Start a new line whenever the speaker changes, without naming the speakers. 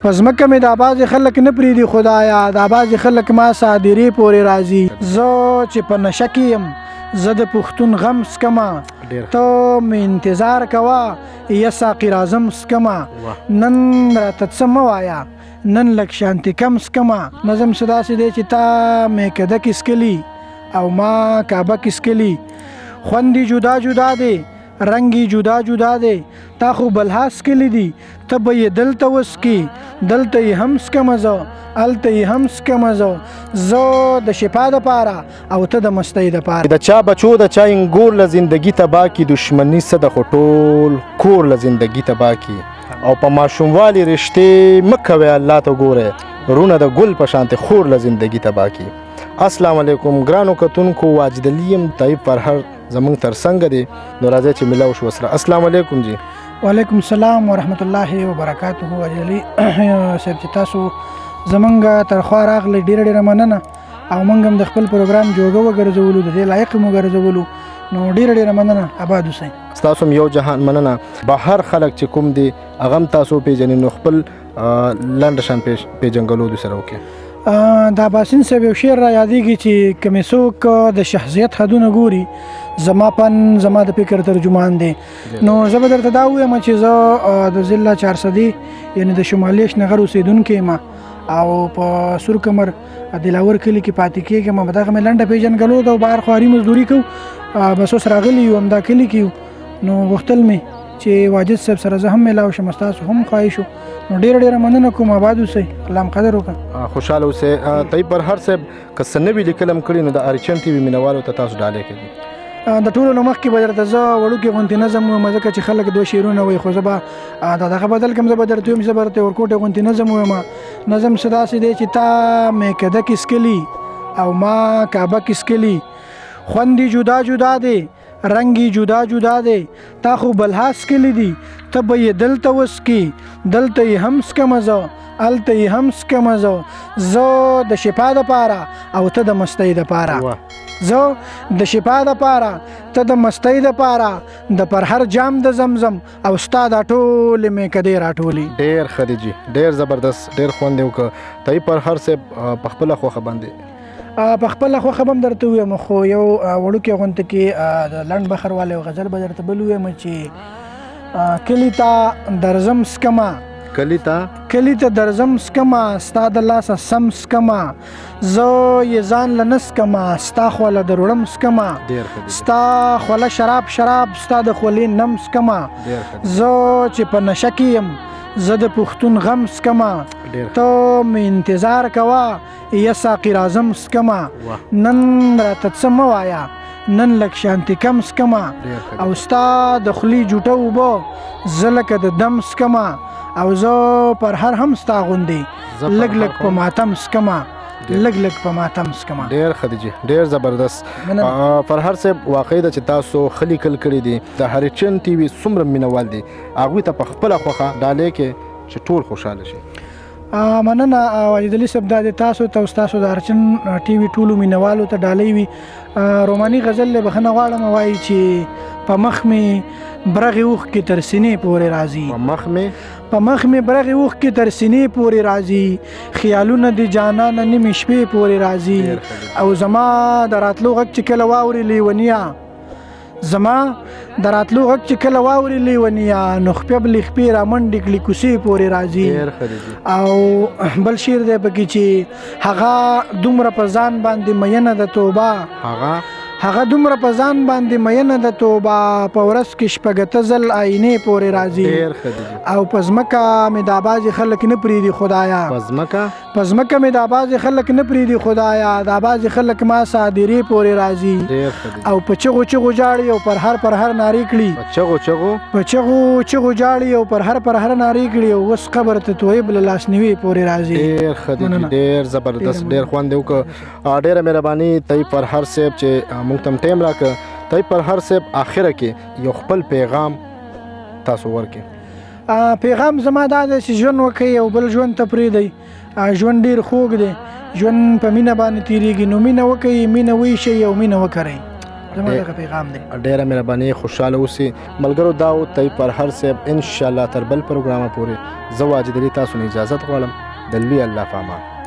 په ځمکه مې دا بعضې خلک نه پرېږدي خدایه، دا بعضې خلک ما صادرې پورې راځي. زه چې په نشه کې یم زه د پښتون غم سکمه، ته مې انتظار کوه یا ساقي راځم سکمه. نن راته څه مه وایه، نن لږ شانتي کم سکمه. نظم څه داسې دی چې تا میکده کې څکلي او ما کعبه کې څکلي، خوند یې جدا جدا دی، رنگ یې جدا جدا دی. تا خو بلها څکلي دي، ته به یې دلته وڅکي، دلته یې هم څکمه زه، هلته یې هم څکمه زه. زه د شفا دپاره او ته د مستۍ دپاره.
د چا بچو د چا انګور له زندګي تباه کی، دشمني څه د خو ټول کور له زندګي تباه کی. او په ماشوموالي رشتې مه کوئ، الله ته ګورئ، رونه د ګل په شانتې خور له زندګي تباه کی. السلام علیکم ګرانو کتونکو، واجد علي یم، طیب فرهر زمونږ تر څنګه دی، نو راځئ چې ملاو شو سره. السلام علیکم جی.
وعلیکم السلام ورحمت الله وبرکاته. واجد علي صاحب چې تاسو زمونږ تر خوا راغلی ډېره ډېره مننه، او موږ هم د خپل پروګرام جوګه وګرځولو، د دې لایق مو ګرځولو، نو ډېره ډېره مننه. آباد اوسئ.
ستاسو هم یو جهان مننه. بهر خلک چې کوم دي هغه هم تاسو پیژنئ، نو خپل لنډ شان پیژنګلو دوی سره وکړئ.
د باسین صاحب یو شعر را یادېږي چې کومې څوک د شخصیت حدونه ګوري، زما پن زما د فکر ترجمان دی. نو زه به درته دا ووایم چې زه د ضلع چارسدي یعنې د شمالي اشنغر اوسېدونکی یم، او په سور کمر دلاور کلي کې پاتې کېږم. دغه مې لنډه پیژنګلو ده، بهر خواري مزدوري کوو، بس اوس راغلي یو همدا کلي کې یو. نو غوښتل مې چې واجد صاحب سره زه هم میلاو شم، ستاسو هم خواهش وو. نو ډېره ډېره مننه کوم. آباد اوسئ، الله م قدر وکړه.
خوشحاله اوسئ. طیب فرهر صاحب که څه نوي لیکل هم کړي، نو د اریچن ټي وي مینوالو ته تاسو ډالۍ کوي.
د ټولو نه مخکې به درته زه وړوکې غوندې نظم ووایم، ځکه چې خلک دوه شعرونه وایي، خو زه به دغه بدل کړم. زه به درته ووایم، زه به درته ورکوټې غوندې نظم ووایم. نظم څه داسې دی چې تا میکده کې څکلي او ما کعبه کې څکلي، خوند یې جدا جدا دی، رنگ یې جدا جدا دی. تا خو بلها څکلي دي، ته به یې دلته وڅکي، دلته یې هم څکمه زه، هلته یې هم څکمه زه. زه د شفا دپاره او ته د مستۍ دپاره، زه د شفا دپاره ته د مستۍ دپاره، د پرهر جام د زمزم او ستا دا ټولې میکدې راټولي.
ډېر ښه دی جي، ډېر زبردست، ډېر خوند یې وکړه. طیب فرهر صاحب په خپله خوښه باندې
په خپله خوښه به هم درته ووایم، خو یو وړوکې غونته کې د لنډ بخر والا یو غزل به درته بل ووایم چې کلي ته درځم سکمه، کلي ته درځم سکمه، ستا د لاسه سم سکمه. زه یې ځان له نه سکمه، ستا خوله د روړم سکمه، ستا خوله شراب شراب، ستا د خولې نم سکمه. زه چې په نشه کې یم زه د پښتون غم سکمه، ته مې انتظار کوه یا ساقي راځم سکمه. نن راته څه مه وایه، نن لږ شانتي کم سکمه، او ستا د خولې جوټه اوبه زه لکه د دم سکمه. او زه پر هر هم ستا غوندې لږ لږ په ماتم سکمه، لږ لږ په ماتم سکمه.
ډېر ښه دی جي، ډېر زبردست. فرهر صاحب واقعي ده چې تاسو ښه لیکل کړي دي، د اریچن ټي وي څومره مینوال دي هغوی ته په خپله خوښه ډالۍ کې چې ټول خوشحاله شي.
مننه واجد علي صاحب، دا د تاسو ته او ستاسو د اریچن ټي وي ټولو مینوالو ته ډالۍ وي. روماني غزل له بخښنه غواړم، وایي چې په مخ مې برغې اوښکې تر سینې پورې راځي، په مخ مې برغې اوښکې تر سینې پورې راځي، خیالونه د جانانه نیمې شپې پورې راځي. او زما د راتلو غږ چې کله واوري لیونیه، زما د راتلو غږ چې کله واوري لیونیه، نو خپې بلې خپې را منډې کړي کوڅې پورې راځي. او بل شعر دی پکې چې هغه دومره په ځان باندې مینه د توبه، هغه دومره په ځان باندې مینه د توبه، په ورځ کې شپږ اته ځل آینې پورې راځي. او په ځمکه مې دا بعضې خلک نه پرېږدي خدایه، په ځمکه مې دا بعضې خلک نه پرېږدي خدایه، دا بعضې خلک ما صادرې پورې راځي. او په چغو چغو جاړي او پر هر نارې کړي، په چغو چغو جاړي او پر هر نارې کړي، او اوس قبر ته تویب له لاسنیوي پورې راځي.
ډېر ښه دی، ډېر زبردست، ډېر خوند یې وکړه. ډېره مهرباني طیب فرهر صاحب چې موږ ته ټایم راکړه. طیب فرهر صاحب آخره کې یو خپل پیغام تاسو ورکړئ.
پیغام زما دا دی چې ژوند وکړئ او بل ژوند ته پرېږدئ. ژوند ډېر خوږ دی، ژوند په مینه باندې تېرېږي، نو مینه وکړئ، مینه ویشئ او مینه وکړئ. زما دغه پیغام دی.
ډیره مهرباني، خوشاله اوسئ ملګرو. دا و طیب فرهر صاحب ان شاء الله تر بل پروګرامه پورې زه واجد علي تاسو نه اجازت غواړم. د لوی الله په امان.